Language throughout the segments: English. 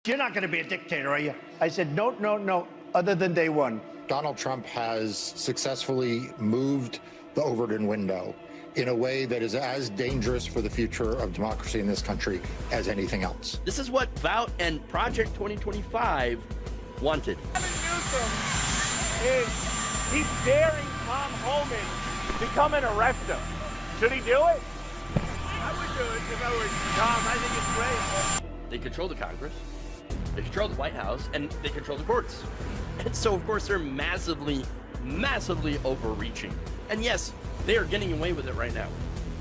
You're not going to be a dictator, are you? I said, no, no, no, other than day one. Donald Trump has successfully moved the Overton window in a way that is as dangerous for the future of democracy in this country as anything else. This is what Vout and Project 2025 wanted. He's daring Tom Homan to come and arrest him. Should he do it? I would do it if I were Tom. I think it's great. They control the Congress, they control the White House, and they control the courts. And so, of course, they're massively overreaching. And yes, they are getting away with it right now.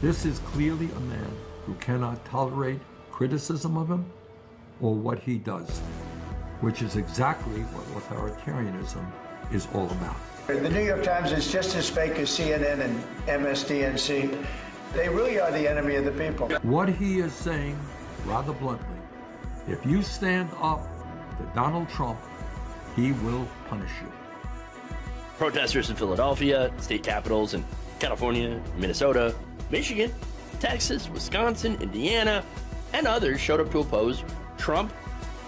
This is clearly a man who cannot tolerate criticism of him or what he does, which is exactly what authoritarianism is all about. The New York Times is just as fake as CNN and MSDNC. They really are the enemy of the people. What he is saying, rather bluntly, if you stand up to Donald Trump, he will punish you. Protesters in Philadelphia, state capitals in California, Minnesota, Michigan, Texas, Wisconsin, Indiana, and others showed up to oppose Trump,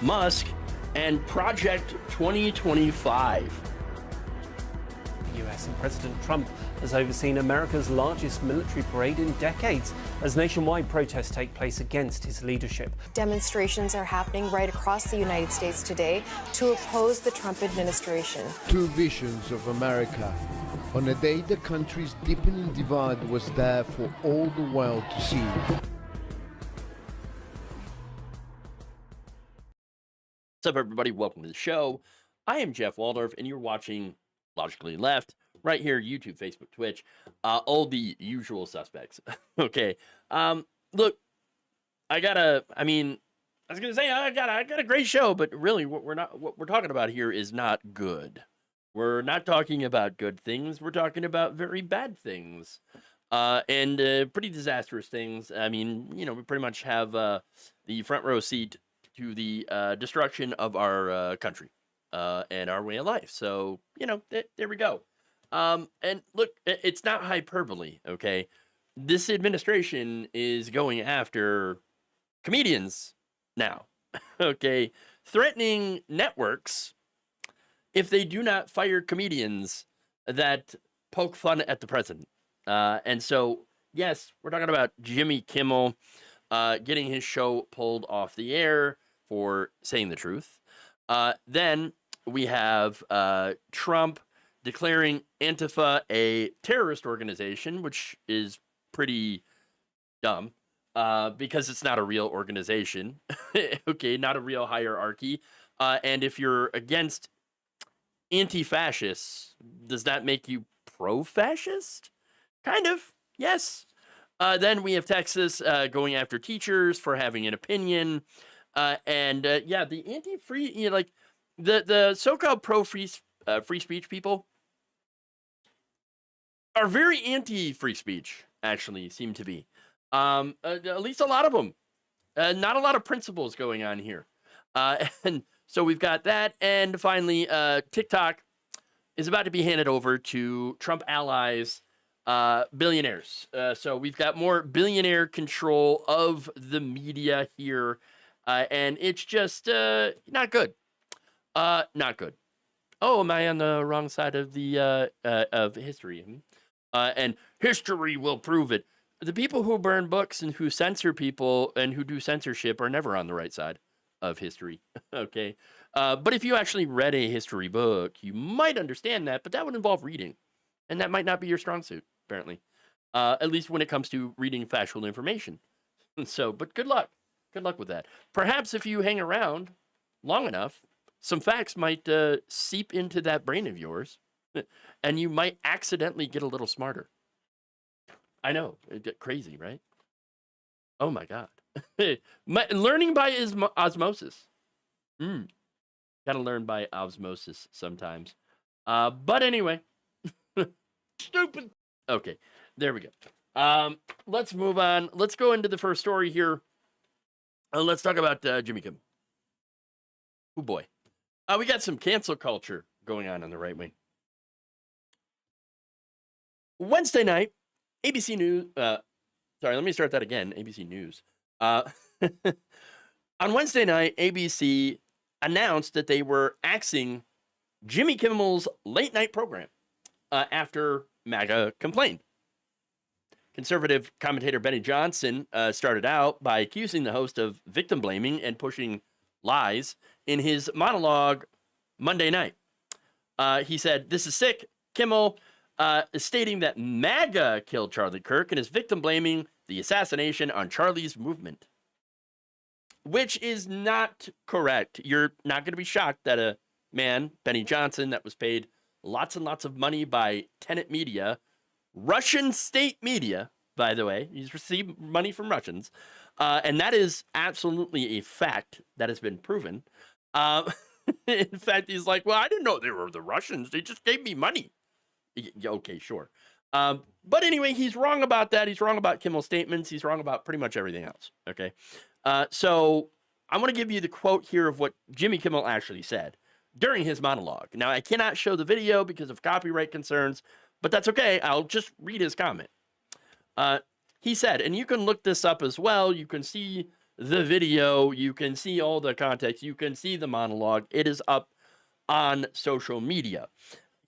Musk, and Project 2025. US and President Trump has overseen America's largest military parade in decades as nationwide protests take place against his leadership. Demonstrations are happening right across the United States today to oppose the Trump administration. Two visions of America. On a day the country's deepening divide was there for all the world to see. What's up, everybody? Welcome to the show. I am Jeff Waldorf, and you're watching Logically Left right here, YouTube, Facebook, Twitch, all the usual suspects. Okay. Look, I was gonna say I got a great show, but really what we're talking about here is not good. We're not talking about good things. We're talking about very bad things, and pretty disastrous things. I mean, you know, we pretty much have the front row seat to the destruction of our country and our way of life. So, you know, there we go. And look, it's not hyperbole, okay? This administration is going after comedians now, okay? Threatening networks if they do not fire comedians that poke fun at the president. And so, yes, we're talking about Jimmy Kimmel getting his show pulled off the air for saying the truth. Then we have Trump declaring Antifa a terrorist organization, which is pretty dumb because it's not a real organization. Okay, not a real hierarchy. And if you're against anti-fascists, does that make you pro-fascist? Kind of, yes. Then we have Texas going after teachers for having an opinion. Yeah, the anti-free, you know, like the so-called pro-free free speech people are very anti-free speech, actually, seem to be. At least a lot of them. Not a lot of principles going on here. And so we've got that. And finally, TikTok is about to be handed over to Trump allies, billionaires. So we've got more billionaire control of the media here. And it's just not good. Not good. Oh, am I on the wrong side of the of history? And history will prove it. The people who burn books and who censor people and who do censorship are never on the right side of history. Okay. But if you actually read a history book, you might understand that, but that would involve reading. And that might not be your strong suit, apparently. At least when it comes to reading factual information. So, but good luck. Good luck with that. Perhaps if you hang around long enough, some facts might seep into that brain of yours, and you might accidentally get a little smarter. I know, it get crazy, right? Oh my God. Learning by osmosis. Gotta learn by osmosis sometimes. But anyway. Stupid. Okay, there we go. Let's move on. Let's go into the first story here. Let's talk about Jimmy Kimmel. Oh boy. We got some cancel culture going on the right wing. Wednesday night, ABC News. Sorry, let me start that again. ABC News. On Wednesday night, ABC announced that they were axing Jimmy Kimmel's late night program after MAGA complained. Conservative commentator Benny Johnson started out by accusing the host of victim blaming and pushing lies in his monologue Monday night. He said, "This is sick." Kimmel is stating that MAGA killed Charlie Kirk and is victim blaming the assassination on Charlie's movement, which is not correct. You're not going to be shocked that a man, Benny Johnson, that was paid lots and lots of money by Tenet Media, Russian state media, by the way, he's received money from Russians, and that is absolutely a fact that has been proven. In fact, he's like, well, I didn't know they were the Russians. They just gave me money. Okay, sure. But anyway, he's wrong about that. He's wrong about Kimmel's statements. He's wrong about pretty much everything else. Okay. So I want to give you the quote here of what Jimmy Kimmel actually said during his monologue. Now, I cannot show the video because of copyright concerns, but that's okay. I'll just read his comment. He said, and you can look this up as well. You can see the video. You can see all the context. You can see the monologue. It is up on social media.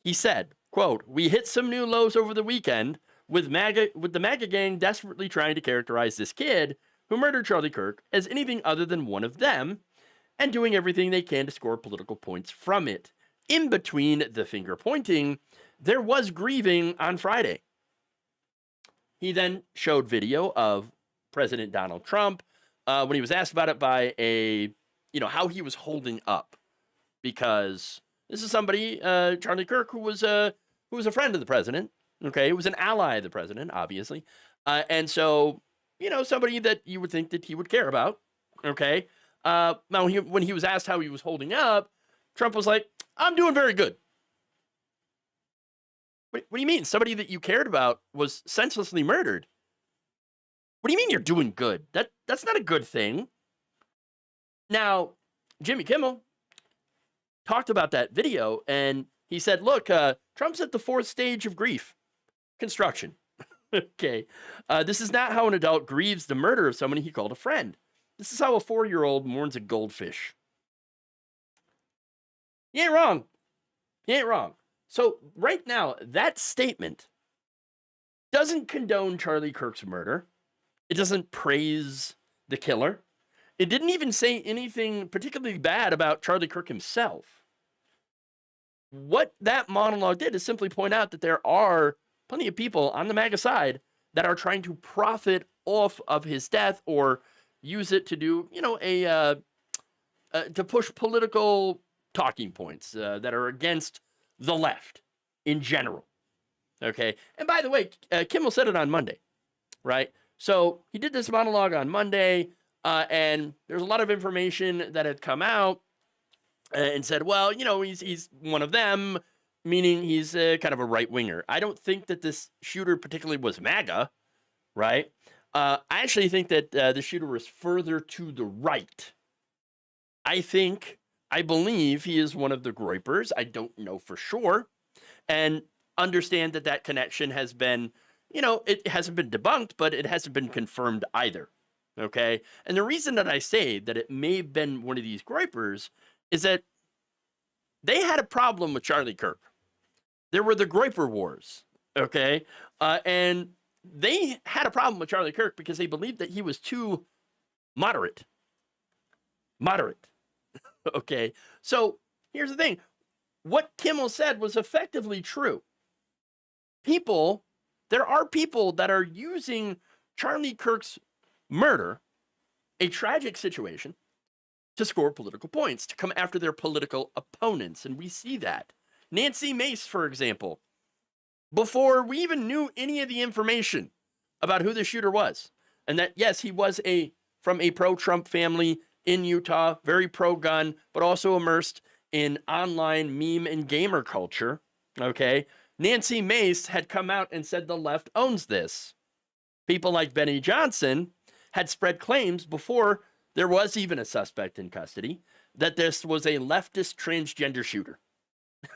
He said, quote, "We hit some new lows over the weekend with the MAGA gang desperately trying to characterize this kid who murdered Charlie Kirk as anything other than one of them and doing everything they can to score political points from it. In between the finger pointing, there was grieving on Friday." He then showed video of President Donald Trump when he was asked about it by how he was holding up, because this is somebody, Charlie Kirk, who was a friend of the president. Okay, who was an ally of the president, obviously, and so somebody that you would think that he would care about. Okay, now when he was asked how he was holding up, Trump was like, "I'm doing very good." What do you mean? Somebody that you cared about was senselessly murdered. What do you mean you're doing good? That's not a good thing. Now, Jimmy Kimmel talked about that video, and he said, look, Trump's at the fourth stage of grief. Construction. Okay. This is not how an adult grieves the murder of someone he called a friend. This is how a 4-year-old mourns a goldfish. He ain't wrong. He ain't wrong. So right now, that statement doesn't condone Charlie Kirk's murder. It doesn't praise the killer. It didn't even say anything particularly bad about Charlie Kirk himself. What that monologue did is simply point out that there are plenty of people on the MAGA side that are trying to profit off of his death or use it to do, to push political talking points that are against the left in general. Okay. And by the way, Kimmel said it on Monday, right? So he did this monologue on Monday, and there's a lot of information that had come out and said, well, he's one of them, meaning he's kind of a right winger. I don't think that this shooter particularly was MAGA, right? I actually think that the shooter was further to the right. I believe he is one of the Groypers. I don't know for sure. And understand that connection has been, it hasn't been debunked, but it hasn't been confirmed either. Okay. And the reason that I say that it may have been one of these Groypers is that they had a problem with Charlie Kirk. There were the Groyper Wars. Okay. And they had a problem with Charlie Kirk because they believed that he was too moderate. Okay, so here's the thing. What Kimmel said was effectively true. There are people that are using Charlie Kirk's murder, a tragic situation, to score political points, to come after their political opponents. And we see that. Nancy Mace, for example, before we even knew any of the information about who the shooter was, and that, yes, he was from a pro-Trump family in Utah, very pro-gun, but also immersed in online meme and gamer culture, okay? Nancy Mace had come out and said the left owns this. People like Benny Johnson had spread claims before there was even a suspect in custody that this was a leftist transgender shooter,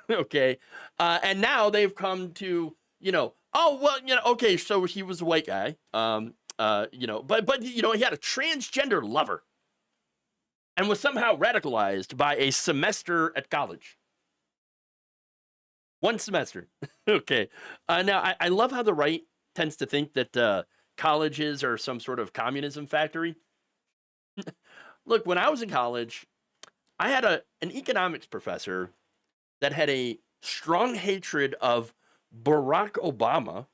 okay? And now they've come to, okay, so he was a white guy, but he had a transgender lover. and was somehow radicalized by a semester at college. One semester. Okay. Now, I love how the right tends to think that colleges are some sort of communism factory. Look, when I was in college, I had an economics professor that had a strong hatred of Barack Obama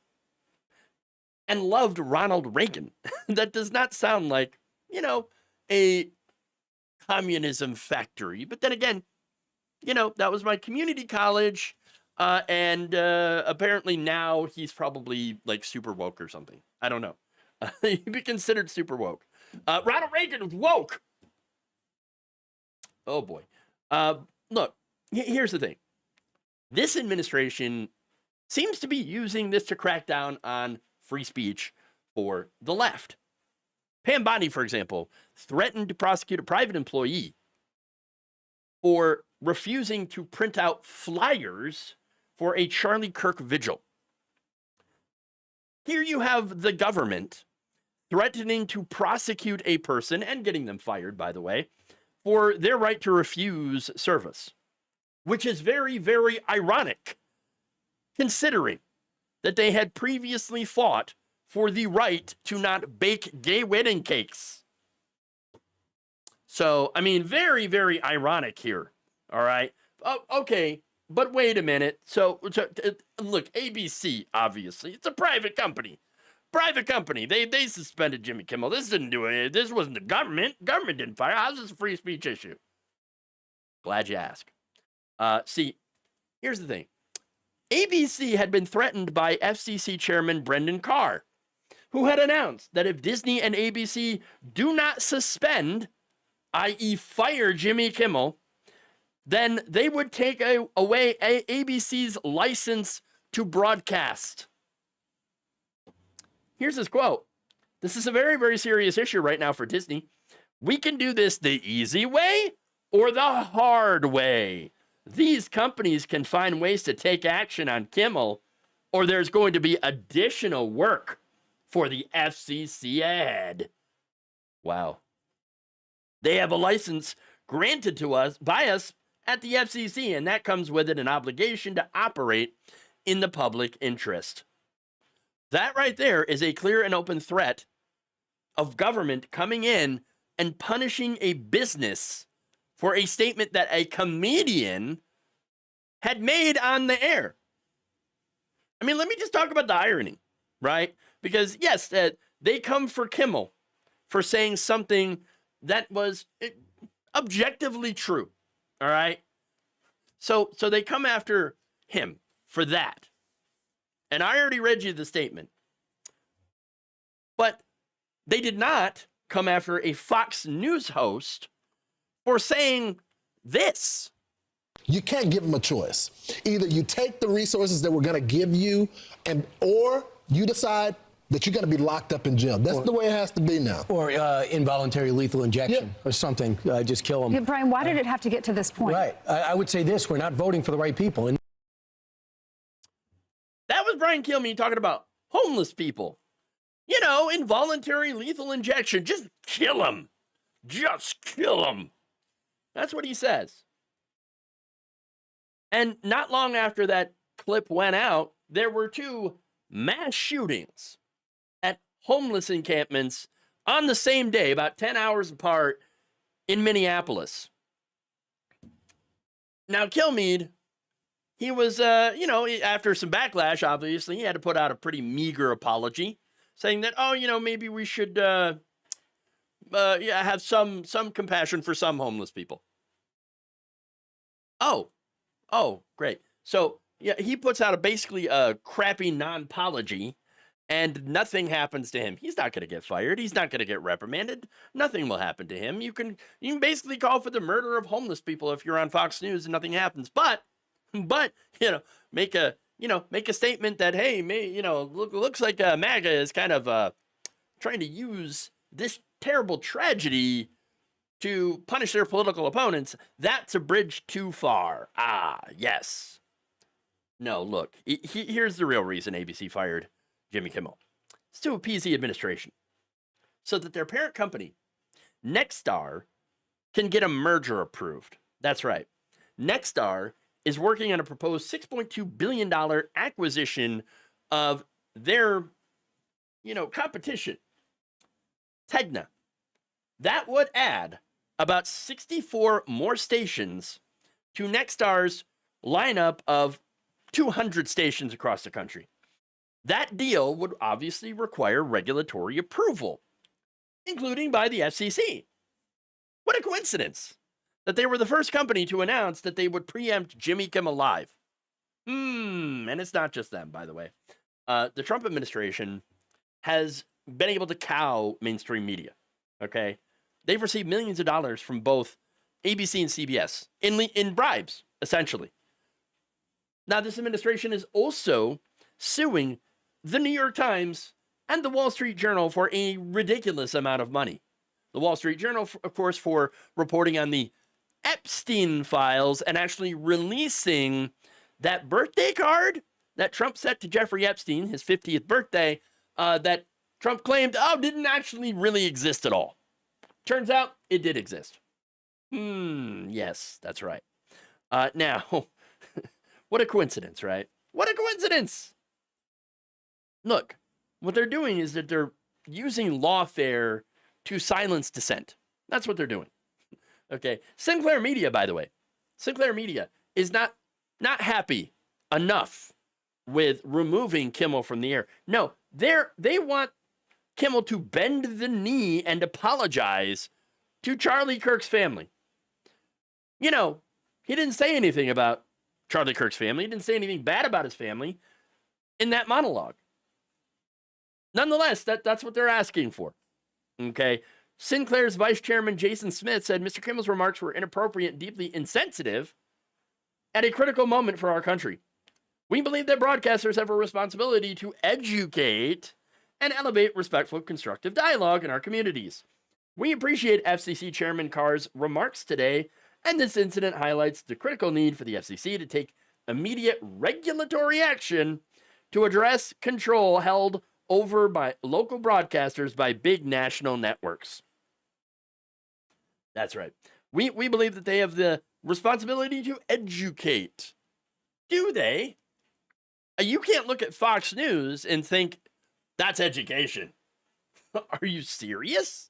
and loved Ronald Reagan. That does not sound like, a communism factory. But then again, that was my community college. And apparently now he's probably like super woke or something. I don't know. He'd be considered super woke. Ronald Reagan was woke. Oh boy. Look, here's the thing. This administration seems to be using this to crack down on free speech for the left. Pam Bondi, for example, threatened to prosecute a private employee for refusing to print out flyers for a Charlie Kirk vigil. Here you have the government threatening to prosecute a person, and getting them fired, by the way, for their right to refuse service, which is very, very ironic, considering that they had previously fought for the right to not bake gay wedding cakes. So, I mean, very, very ironic here. All right. Oh, okay. But wait a minute. So look, ABC, obviously, it's a private company. They suspended Jimmy Kimmel. This didn't do it. This wasn't the government. Government didn't fire. How's this a free speech issue? Glad you asked. See, here's the thing. ABC had been threatened by FCC Chairman Brendan Carr, who had announced that if Disney and ABC do not suspend, i.e. fire Jimmy Kimmel, then they would take away ABC's license to broadcast. Here's his quote. This is a very, very serious issue right now for Disney. We can do this the easy way or the hard way. These companies can find ways to take action on Kimmel, or there's going to be additional work for the FCC ahead. Wow. They have a license granted to us by us at the FCC, and that comes with it an obligation to operate in the public interest. That right there is a clear and open threat of government coming in and punishing a business for a statement that a comedian had made on the air. I mean, let me just talk about the irony, right? Because yes, they come for Kimmel for saying something that was objectively true. All right. So they come after him for that. And I already read you the statement. But they did not come after a Fox News host for saying this. You can't give them a choice. Either you take the resources that we're going to give you, or you decide that you're going to be locked up in jail. That's the way it has to be now. Or involuntary lethal injection or something. Just kill them. Yeah, Brian, why did it have to get to this point? Right. I would say this. We're not voting for the right people. And that was Brian Kilmeade talking about homeless people. You know, involuntary lethal injection. Just kill them. Just kill them. That's what he says. And not long after that clip went out, there were 2 mass shootings at homeless encampments on the same day, about 10 hours apart in Minneapolis. Now, Kilmeade, he was, after some backlash, obviously, he had to put out a pretty meager apology, saying that, maybe we should have some compassion for some homeless people. Oh, great. So, yeah, he puts out basically a crappy non-apology, and nothing happens to him. He's not going to get fired. He's not going to get reprimanded. Nothing will happen to him. You can basically call for the murder of homeless people if you're on Fox News and nothing happens. But make a statement that, hey, looks like MAGA is kind of trying to use this terrible tragedy to punish their political opponents. That's a bridge too far. Ah, yes. No, look, here's the real reason ABC fired Jimmy Kimmel. It's to appease the administration so that their parent company, Nexstar, can get a merger approved. That's right. Nexstar is working on a proposed $6.2 billion acquisition of their, competition, Tegna. That would add about 64 more stations to Nexstar's lineup of 200 stations across the country. That deal would obviously require regulatory approval, including by the FCC. What a coincidence that they were the first company to announce that they would preempt Jimmy Kimmel Live. And it's not just them, by the way. The Trump administration has been able to cow mainstream media, okay? They've received millions of dollars from both ABC and CBS in bribes, essentially. Now, this administration is also suing the New York Times and the Wall Street Journal for a ridiculous amount of money. The Wall Street Journal, of course, for reporting on the Epstein files and actually releasing that birthday card that Trump sent to Jeffrey Epstein, his 50th birthday, that Trump claimed, didn't actually really exist at all. Turns out it did exist. Yes, that's right. Now, what a coincidence, right? What a coincidence! Look, what they're doing is that they're using lawfare to silence dissent. That's what they're doing. Okay. Sinclair Media, by the way, Sinclair Media is not happy enough with removing Kimmel from the air. No, they want Kimmel to bend the knee and apologize to Charlie Kirk's family. He didn't say anything about Charlie Kirk's family. He didn't say anything bad about his family in that monologue. Nonetheless, that's what they're asking for. Okay. Sinclair's vice chairman, Jason Smith, said Mr. Kimmel's remarks were inappropriate and deeply insensitive at a critical moment for our country. We believe that broadcasters have a responsibility to educate and elevate respectful, constructive dialogue in our communities. We appreciate FCC Chairman Carr's remarks today, and this incident highlights the critical need for the FCC to take immediate regulatory action to address control held over by local broadcasters by big national networks. That's right. We believe that they have the responsibility to educate. Do they? You can't look at Fox News and think that's education. Are you serious?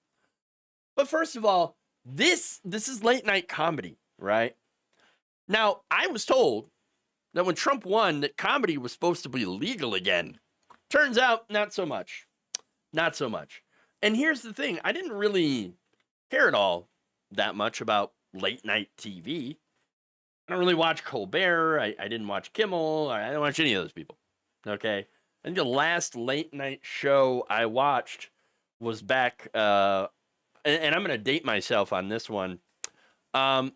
But first of all, this is late night comedy, right? Now, I was told that when Trump won, that comedy was supposed to be legal again. Turns out, not so much. Not so much. And here's the thing. I didn't really care at all that much about late night TV. I don't really watch Colbert. I didn't watch Kimmel. I didn't watch any of those people. Okay? I think the last late night show I watched was back, and I'm going to date myself on this one. Well,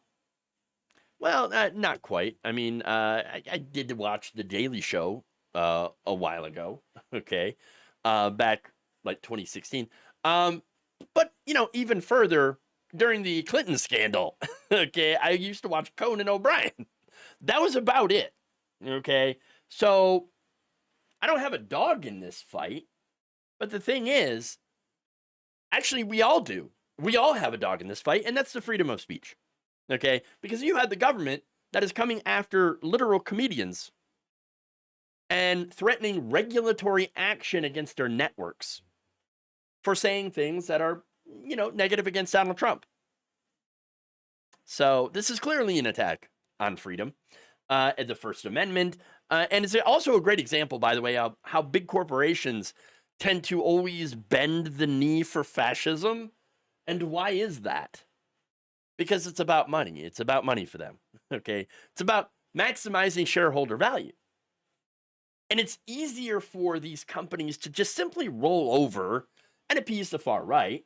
not quite. I mean, I did watch The Daily Show a while ago, okay, back like 2016. But, even further, during the Clinton scandal, okay, I used to watch Conan O'Brien. That was about it, okay? So I don't have a dog in this fight, but the thing is, actually, we all do. We all have a dog in this fight, and that's the freedom of speech, okay? Because you have the government that is coming after literal comedians and threatening regulatory action against their networks for saying things that are, negative against Donald Trump. So this is clearly an attack on freedom, and the First Amendment. And it's also a great example, by the way, of how big corporations tend to always bend the knee for fascism. And why is that? Because it's about money. It's about money for them, okay? It's about maximizing shareholder value. And it's easier for these companies to just simply roll over and appease the far right,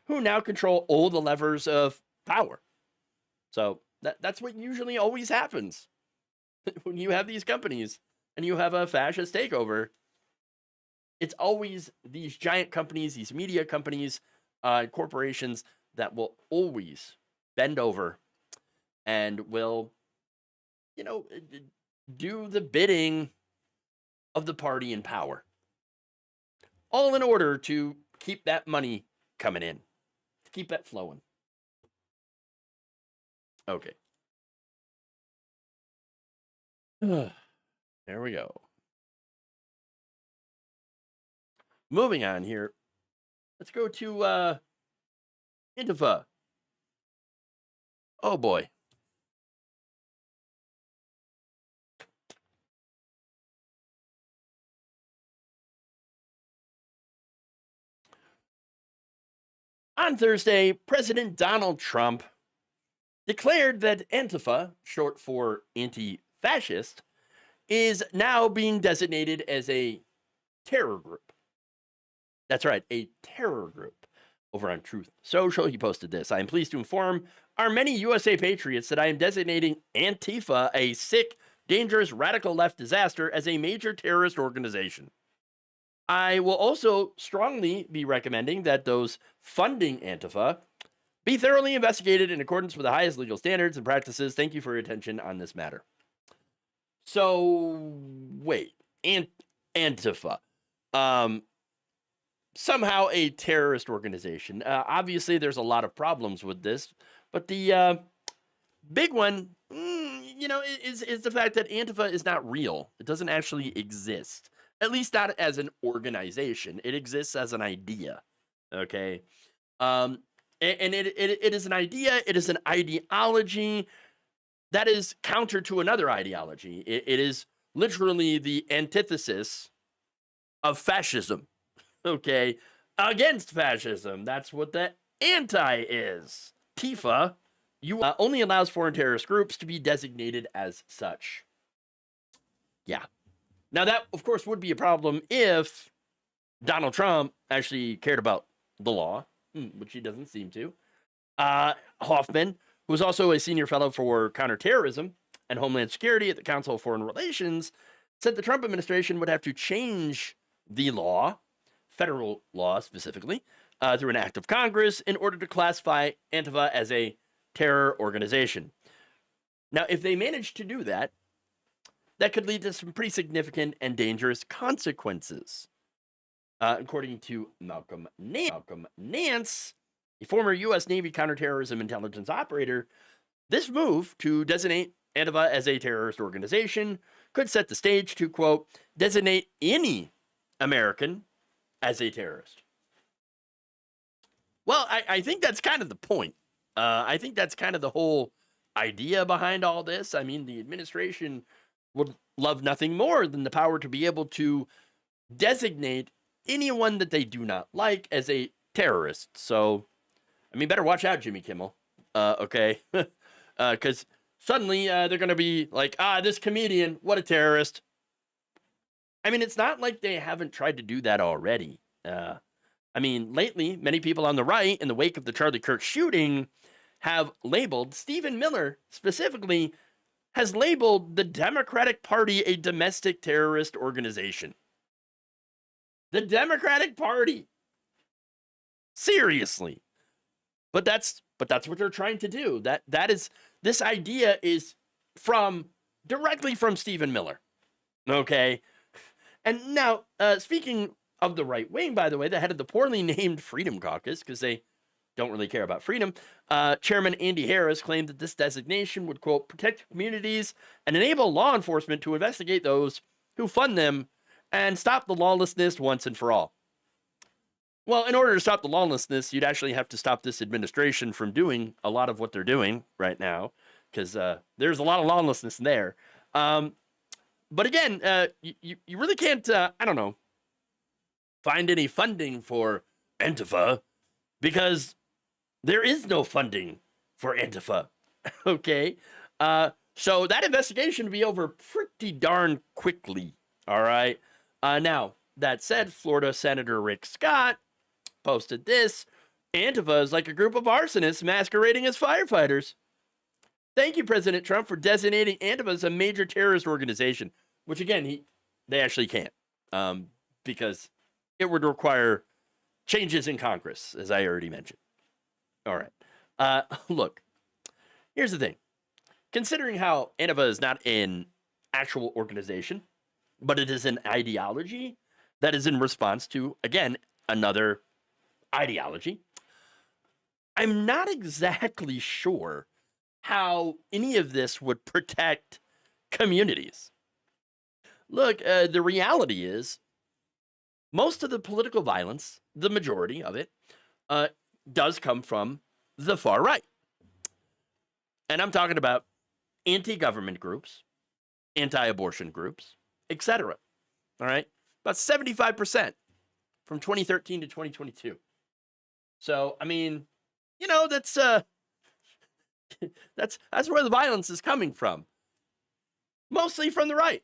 who now control all the levers of power. So that's what usually always happens when you have these companies and you have a fascist takeover. It's always these giant companies, these media companies, corporations that will always bend over and will, do the bidding of the party in power. All in order to keep that money coming in, to keep that flowing. Okay. There we go. Moving on here. Let's go to Antifa. Oh boy. On Thursday, President Donald Trump declared that Antifa, short for anti-fascist, is now being designated as a terror group. That's right, a terror group. Over on Truth Social, he posted this. I am pleased to inform our many USA patriots that I am designating Antifa, a sick, dangerous, radical left disaster, as a major terrorist organization. I will also strongly be recommending that those funding Antifa be thoroughly investigated in accordance with the highest legal standards and practices. Thank you for your attention on this matter. So, wait, Antifa. Somehow a terrorist organization. Obviously, there's a lot of problems with this, but the big one, is the fact that Antifa is not real. It doesn't actually exist, at least not as an organization. It exists as an idea, okay? And it is an idea. It is an ideology that is counter to another ideology. It is literally the antithesis of fascism. Okay, against fascism. That's what the anti is. Antifa only allows foreign terrorist groups to be designated as such. Yeah. Now that, of course, would be a problem if Donald Trump actually cared about the law, which he doesn't seem to. Hoffman, who is also a senior fellow for counterterrorism and homeland security at the Council of Foreign Relations, said the Trump administration would have to change the law, federal law specifically, through an act of Congress in order to classify Antifa as a terror organization. Now, if they manage to do that, that could lead to some pretty significant and dangerous consequences. According to Malcolm Nance, a former U.S. Navy counterterrorism intelligence operator, this move to designate Antifa as a terrorist organization could set the stage to, quote, designate any American as a terrorist. Well, I think that's kind of the point. I think that's kind of the whole idea behind all this. I mean, the administration would love nothing more than the power to be able to designate anyone that they do not like as a terrorist. So, I mean, better watch out, Jimmy Kimmel. Okay? Because suddenly they're going to be like, this comedian, what a terrorist. I mean, it's not like they haven't tried to do that already. I mean, lately, many people on the right, in the wake of the Charlie Kirk shooting, have labeled, Stephen Miller specifically, has labeled the Democratic Party a domestic terrorist organization. The Democratic Party. Seriously. But that's what they're trying to do. This idea is directly from Stephen Miller. Okay? And now, speaking of the right wing, by the way, the head of the poorly named Freedom Caucus, because they don't really care about freedom, Chairman Andy Harris claimed that this designation would, quote, protect communities and enable law enforcement to investigate those who fund them and stop the lawlessness once and for all. Well, in order to stop the lawlessness, you'd actually have to stop this administration from doing a lot of what they're doing right now, because there's a lot of lawlessness there. But again, you really can't, find any funding for Antifa because there is no funding for Antifa. Okay? So that investigation will be over pretty darn quickly. All right? Now, that said, Florida Senator Rick Scott posted this. Antifa is like a group of arsonists masquerading as firefighters. Thank you, President Trump, for designating Antifa as a major terrorist organization, which, again, they actually can't, because it would require changes in Congress, as I already mentioned. All right. Look, here's the thing. Considering how Antifa is not an actual organization, but it is an ideology that is in response to, again, another ideology, I'm not exactly sure how any of this would protect communities. Look, the reality is most of the political violence, the majority of it, does come from the far right. And I'm talking about anti-government groups, anti-abortion groups, etc. All right? About 75% from 2013 to 2022. So, I mean, you know, that's where the violence is coming from. Mostly from the right.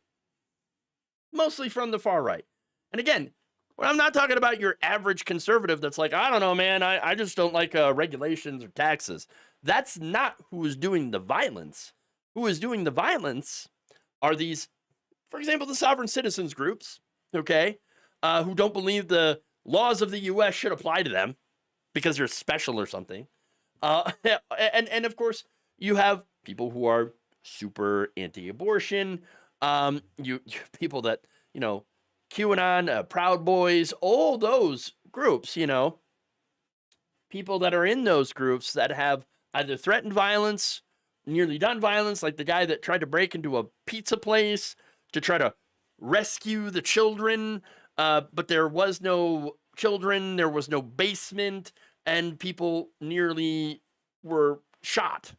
Mostly from the far right. And again, well, I'm not talking about your average conservative that's like, I don't know, man, I just don't like regulations or taxes. That's not who is doing the violence. Who is doing the violence are these, for example, the sovereign citizens groups, okay, who don't believe the laws of the U.S. should apply to them because they're special or something. And of course, you have people who are super anti-abortion, you people that, you know, QAnon, Proud Boys, all those groups, you know, people that are in those groups that have either threatened violence, nearly done violence, like the guy that tried to break into a pizza place to try to rescue the children, but there was no children, there was no basement, and people nearly were shot,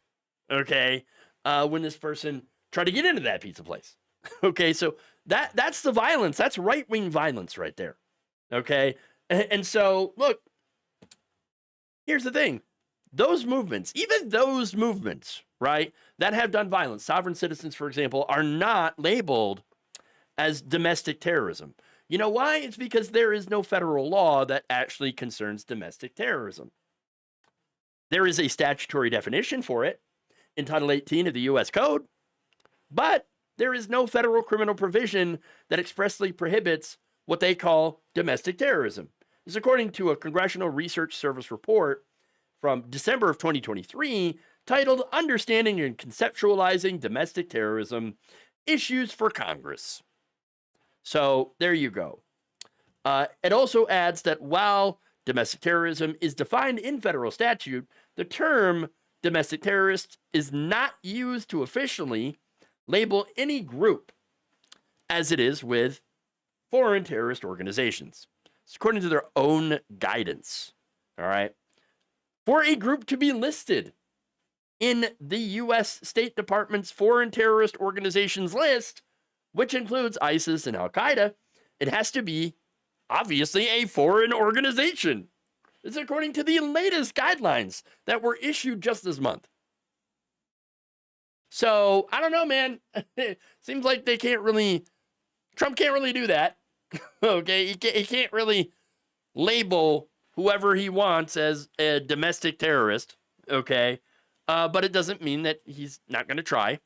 okay, when this person tried to get into that pizza place. Okay, so that's the violence. That's right-wing violence right there. Okay? And so, look, here's the thing. Those movements, even those movements, right, that have done violence, sovereign citizens, for example, are not labeled as domestic terrorism. You know why? It's because there is no federal law that actually concerns domestic terrorism. There is a statutory definition for it in Title 18 of the U.S. Code, but there is no federal criminal provision that expressly prohibits what they call domestic terrorism. This is according to a Congressional Research Service report from December of 2023 titled Understanding and Conceptualizing Domestic Terrorism Issues for Congress. So there you go. It also adds that while domestic terrorism is defined in federal statute, the term domestic terrorist is not used to officially label any group as it is with foreign terrorist organizations. It's according to their own guidance. All right. For a group to be listed in the U.S. State Department's foreign terrorist organizations list, which includes ISIS and Al-Qaeda, it has to be obviously a foreign organization. This is according to the latest guidelines that were issued just this month. So, I don't know, man. Seems like they can't really, Trump can't really do that. Okay, he can't really label whoever he wants as a domestic terrorist. Okay, but it doesn't mean that he's not going to try. I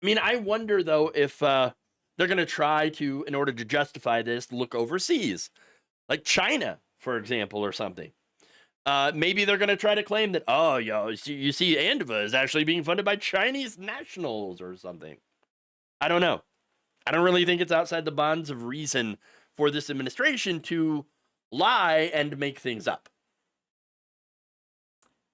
mean, I wonder, though, if they're going to try to, in order to justify this, look overseas. Like China, for example, or something. Maybe they're going to try to claim that, oh, you see, Antifa is actually being funded by Chinese nationals or something. I don't know. I don't really think it's outside the bounds of reason for this administration to lie and make things up.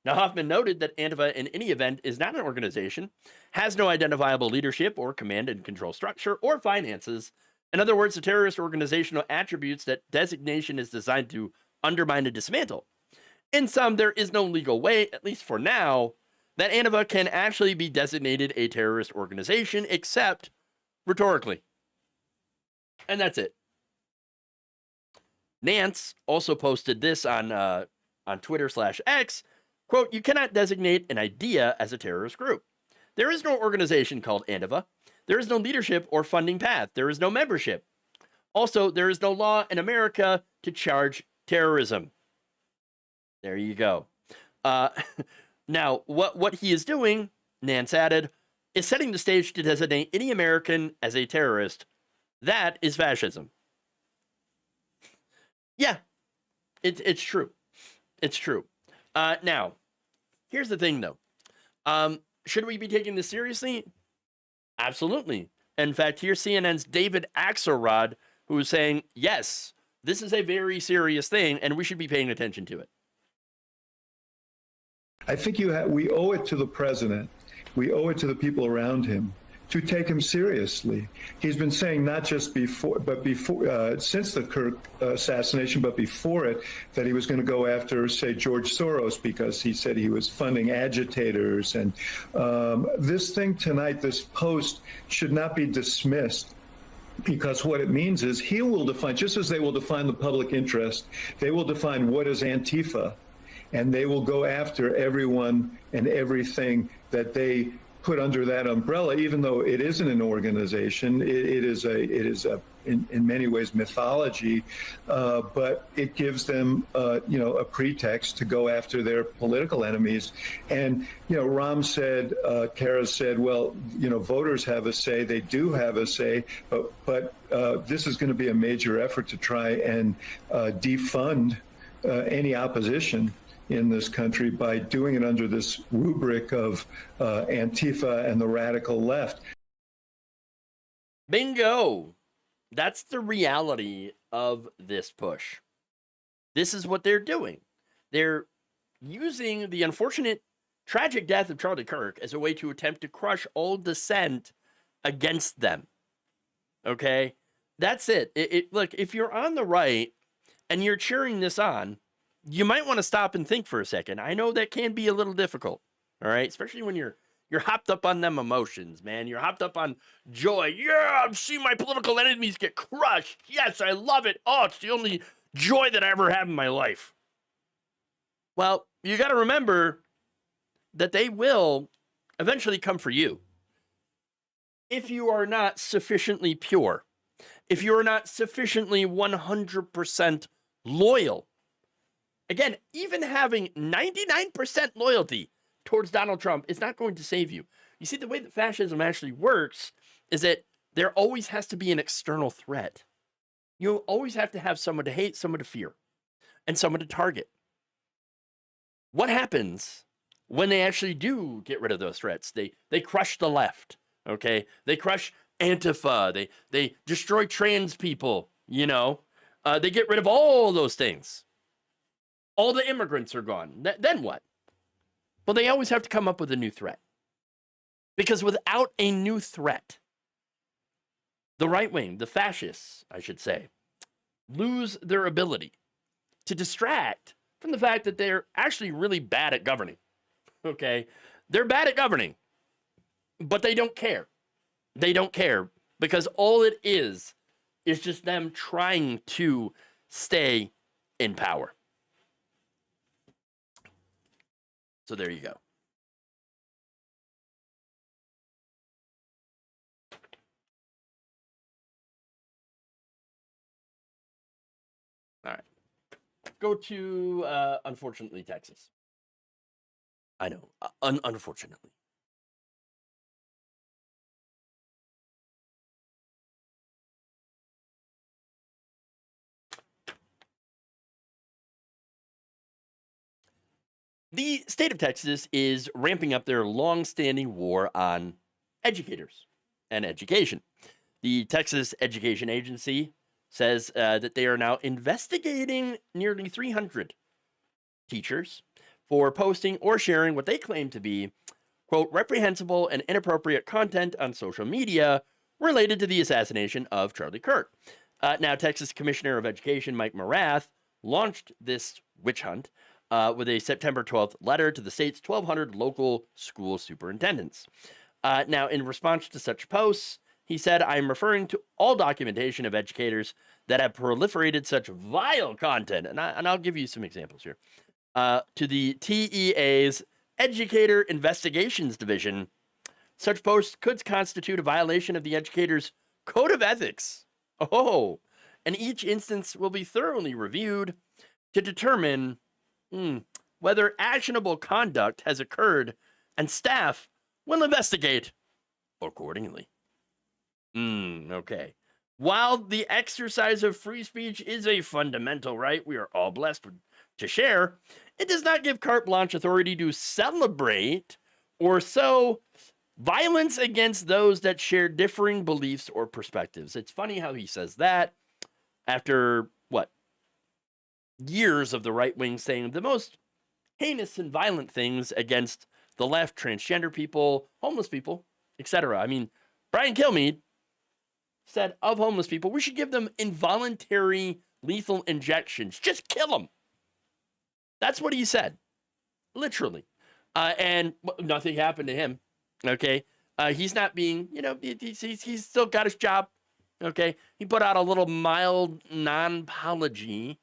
Now, Hoffman noted that Antifa, in any event, is not an organization, has no identifiable leadership or command and control structure or finances. In other words, the terrorist organizational attributes that designation is designed to undermine and dismantle. In sum, there is no legal way, at least for now, that Antifa can actually be designated a terrorist organization, except rhetorically. And that's it. Nance also posted this on Twitter/X, quote, "You cannot designate an idea as a terrorist group. There is no organization called Antifa. There is no leadership or funding path. There is no membership. Also, there is no law in America to charge terrorism." There you go. Now, what he is doing, Nance added, is setting the stage to designate any American as a terrorist. That is fascism. Yeah, it's true. It's true. Now, here's the thing, though. Should we be taking this seriously? Absolutely. In fact, here's CNN's David Axelrod, who is saying, yes, this is a very serious thing, and we should be paying attention to it. I think we owe it to the president, we owe it to the people around him to take him seriously. He's been saying not just since the Kirk assassination, but before it, that he was going to go after, say, George Soros, because he said he was funding agitators. And this thing tonight, this post, should not be dismissed, because what it means is he will define, just as they will define the public interest, they will define what is Antifa, and they will go after everyone and everything that they put under that umbrella, even though it isn't an organization. It is in many ways mythology, but it gives them a pretext to go after their political enemies. And Ram said, Kara said, well, voters have a say. They do have a say, but this is going to be a major effort to try and defund any opposition in this country by doing it under this rubric of Antifa and the radical left. Bingo. That's the reality of this push. This is what they're doing. They're using the unfortunate, tragic death of Charlie Kirk as a way to attempt to crush all dissent against them. Okay? That's it. Look, if you're on the right and you're cheering this on, you might want to stop and think for a second. I know that can be a little difficult, all right? Especially when you're hopped up on them emotions, man. You're hopped up on joy. Yeah, I'm seeing my political enemies get crushed. Yes, I love it. Oh, it's the only joy that I ever have in my life. Well, you got to remember that they will eventually come for you. If you are not sufficiently pure, if you are not sufficiently 100% loyal. Again, even having 99% loyalty towards Donald Trump is not going to save you. You see, the way that fascism actually works is that there always has to be an external threat. You always have to have someone to hate, someone to fear, and someone to target. What happens when they actually do get rid of those threats? They crush the left, okay? They crush Antifa. They destroy trans people, They get rid of all those things. All the immigrants are gone. Then what? Well, they always have to come up with a new threat. Because without a new threat, the right wing, the fascists, I should say, lose their ability to distract from the fact that they're actually really bad at governing. Okay? They're bad at governing, but they don't care. They don't care because all it is just them trying to stay in power. So there you go. All right. Go to, unfortunately, Texas. I know, unfortunately. The state of Texas is ramping up their long-standing war on educators and education. The Texas Education Agency says that they are now investigating nearly 300 teachers for posting or sharing what they claim to be, quote, reprehensible and inappropriate content on social media related to the assassination of Charlie Kirk. Now, Texas Commissioner of Education Mike Morath launched this witch hunt with a September 12th letter to the state's 1,200 local school superintendents. Now, in response to such posts, he said, I'm referring to all documentation of educators that have proliferated such vile content. And I'll give you some examples here. To the TEA's Educator Investigations Division, such posts could constitute a violation of the educator's code of ethics. Oh, and each instance will be thoroughly reviewed to determine whether actionable conduct has occurred, and staff will investigate accordingly. Okay. While the exercise of free speech is a fundamental right we are all blessed to share, it does not give carte blanche authority to celebrate or sow violence against those that share differing beliefs or perspectives. It's funny how he says that after, years of the right wing saying the most heinous and violent things against the left, transgender people, homeless people, etc. I mean, Brian Kilmeade said of homeless people, we should give them involuntary lethal injections. Just kill them. That's what he said, literally. And nothing happened to him, okay? He's not being, he's still got his job, okay? He put out a little mild non-apology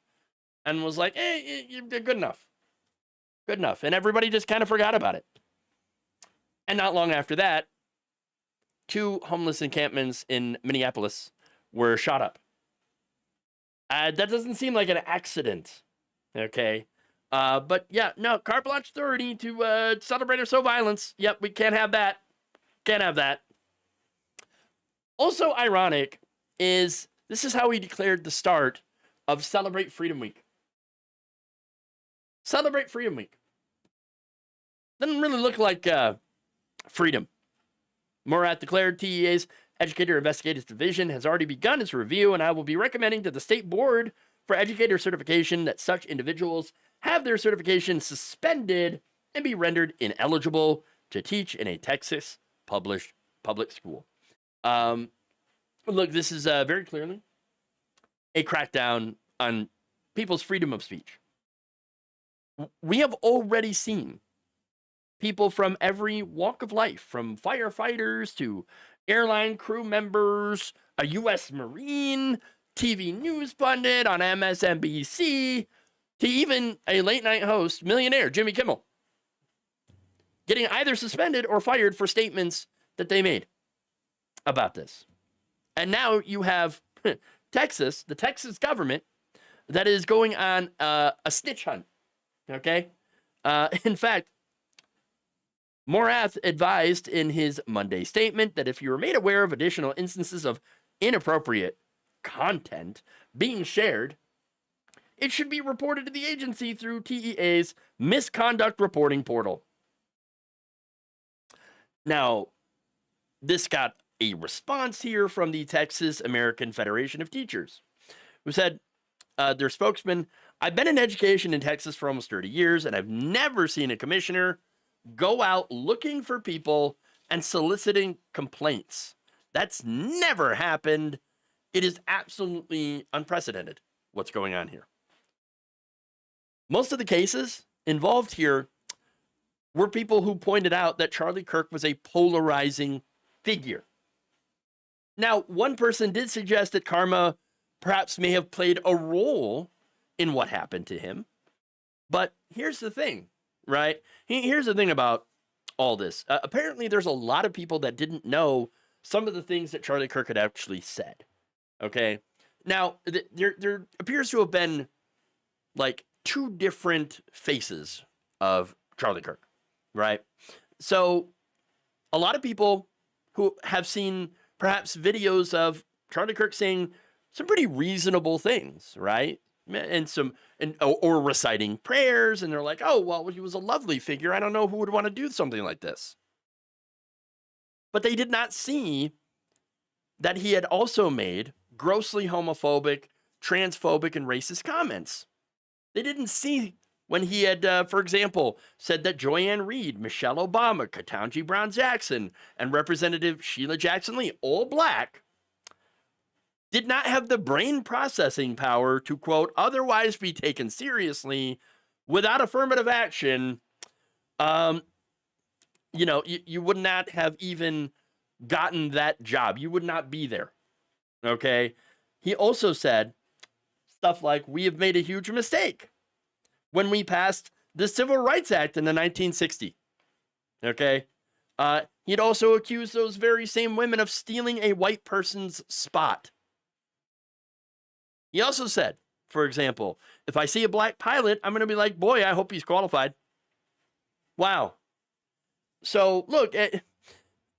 and was like, hey, you're good enough. Good enough. And everybody just kind of forgot about it. And not long after that, 2 homeless encampments in Minneapolis were shot up. That doesn't seem like an accident, okay? But yeah, no, carte blanche authority to celebrate or show violence. Yep, we can't have that. Can't have that. Also ironic is this is how he declared the start of Celebrate Freedom Week. Celebrate Freedom Week. Doesn't really look like freedom. Morath declared TEA's Educator Investigators Division has already begun its review, and I will be recommending to the State Board for Educator Certification that such individuals have their certification suspended and be rendered ineligible to teach in a Texas public school. Look, this is very clearly a crackdown on people's freedom of speech. We have already seen people from every walk of life, from firefighters to airline crew members, a U.S. Marine, TV news pundit on MSNBC, to even a late-night host, Billionaire, Jimmy Kimmel, getting either suspended or fired for statements that they made about this. And now you have Texas, the Texas government, that is going on a snitch hunt, okay? In fact, Morath advised in his Monday statement that if you were made aware of additional instances of inappropriate content being shared, it should be reported to the agency through TEA's misconduct reporting portal. Now, this got a response here from the Texas American Federation of Teachers, who said, their spokesman, I've been in education in Texas for almost 30 years, and I've never seen a commissioner go out looking for people and soliciting complaints. That's never happened. It is absolutely unprecedented what's going on here. Most of the cases involved here were people who pointed out that Charlie Kirk was a polarizing figure. Now, one person did suggest that karma perhaps may have played a role in what happened to him. But here's the thing, right? Here's the thing about all this. Apparently, there's a lot of people that didn't know some of the things that Charlie Kirk had actually said. Okay? Now, there appears to have been like 2 different faces of Charlie Kirk, right? So a lot of people who have seen perhaps videos of Charlie Kirk saying some pretty reasonable things, right? Or reciting prayers, and they're like, oh, well, he was a lovely figure. I don't know who would want to do something like this. But they did not see that he had also made grossly homophobic, transphobic, and racist comments. They didn't see when he had, for example, said that Joanne Reed, Michelle Obama, Ketanji Brown Jackson, and Representative Sheila Jackson Lee, all black, did not have the brain processing power to, quote, otherwise be taken seriously without affirmative action. You would not have even gotten that job. You would not be there. Okay. He also said stuff like, we have made a huge mistake when we passed the Civil Rights Act in the 1960s. Okay. He'd also accused those very same women of stealing a white person's spot. He also said, for example, if I see a black pilot, I'm going to be like, boy, I hope he's qualified. Wow. So, look,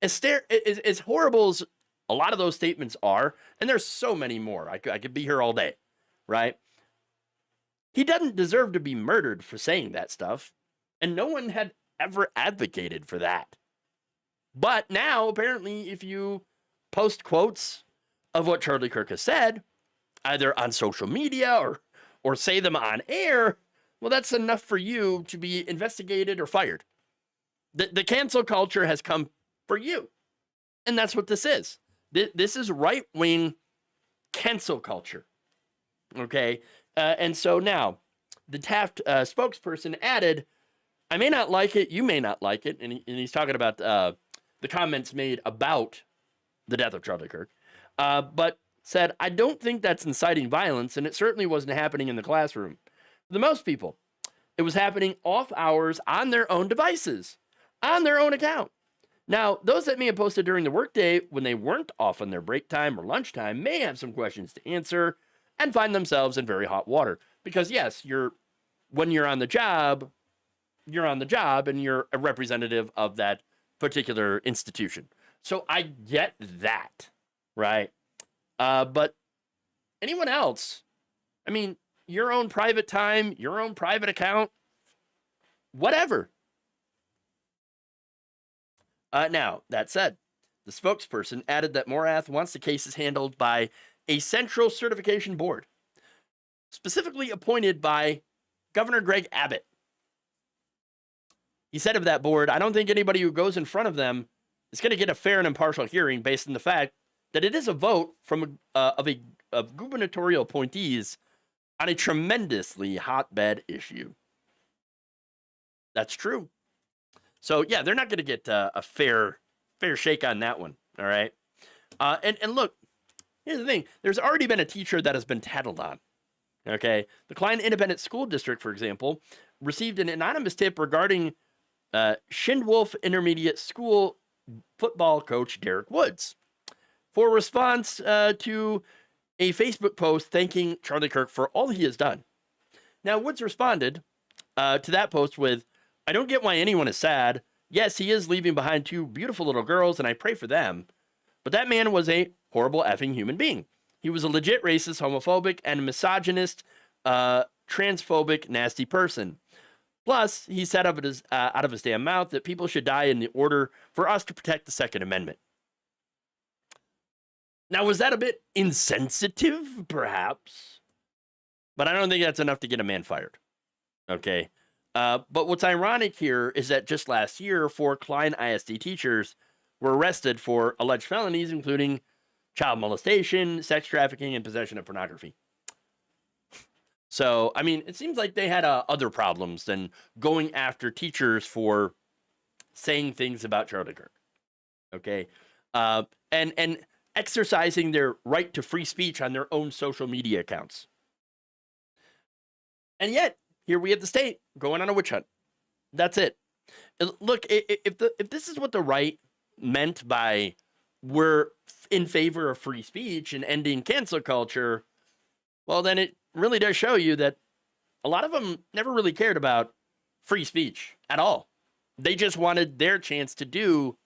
as horrible as a lot of those statements are, and there's so many more, I could be here all day, right? He doesn't deserve to be murdered for saying that stuff, and no one had ever advocated for that. But now, apparently, if you post quotes of what Charlie Kirk has said, either on social media or say them on air, well, that's enough for you to be investigated or fired. The cancel culture has come for you. And that's what this is. This is right-wing cancel culture. Okay? And so now, the Taft spokesperson added, I may not like it, you may not like it. And he's talking about the comments made about the death of Charlie Kirk. But said, I don't think that's inciting violence, and it certainly wasn't happening in the classroom. For most people, it was happening off hours on their own devices, on their own account. Now, those that may have posted during the workday when they weren't off on their break time or lunchtime may have some questions to answer and find themselves in very hot water. Because yes, when you're on the job and you're a representative of that particular institution. So I get that, right? But anyone else, I mean, your own private time, your own private account, whatever. Now, that said, the spokesperson added that Morath wants the cases handled by a central certification board, specifically appointed by Governor Greg Abbott. He said of that board, I don't think anybody who goes in front of them is going to get a fair and impartial hearing based on the fact that it is a vote from of gubernatorial appointees on a tremendously hotbed issue. That's true. So yeah, they're not going to get a fair shake on that one. All right. And look, here's the thing. There's already been a teacher that has been tattled on. Okay. The Klein Independent School District, for example, received an anonymous tip regarding Schindwolf Intermediate School football coach Derek Woods for response to a Facebook post thanking Charlie Kirk for all he has done. Now, Woods responded to that post with, I don't get why anyone is sad. Yes, he is leaving behind two beautiful little girls, and I pray for them. But that man was a horrible effing human being. He was a legit racist, homophobic, and misogynist, transphobic, nasty person. Plus, he said out of his damn mouth that people should die in the order for us to protect the Second Amendment. Now, was that a bit insensitive? Perhaps. But I don't think that's enough to get a man fired. Okay. But what's ironic here is that just last year, 4 Klein ISD teachers were arrested for alleged felonies, including child molestation, sex trafficking, and possession of pornography. So, I mean, it seems like they had other problems than going after teachers for saying things about Charlie Kirk. Okay? And exercising their right to free speech on their own social media accounts. And yet, here we have the state going on a witch hunt. That's it. Look, if this is what the right meant by we're in favor of free speech and ending cancel culture, well, then it really does show you that a lot of them never really cared about free speech at all. They just wanted their chance to do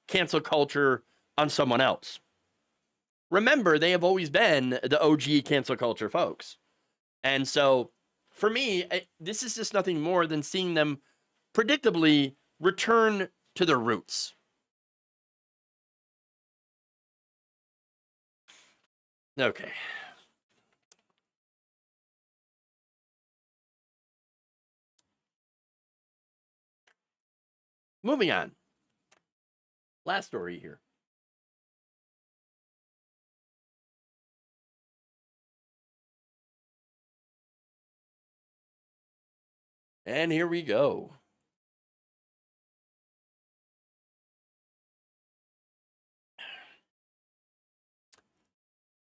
cancel culture on someone else. Remember, they have always been the OG cancel culture folks. And so, for me, this is just nothing more than seeing them predictably return to their roots. Okay. Moving on. Last story here. And here we go.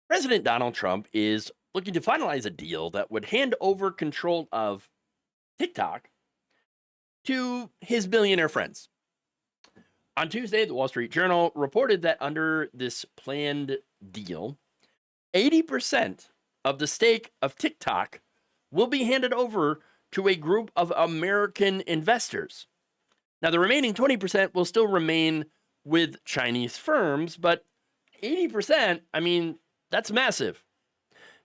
President Donald Trump is looking to finalize a deal that would hand over control of TikTok to his billionaire friends. On Tuesday, the Wall Street Journal reported that under this planned deal, 80% of the stake of TikTok will be handed over to a group of American investors. Now, the remaining 20% will still remain with Chinese firms, but 80%, I mean, that's massive.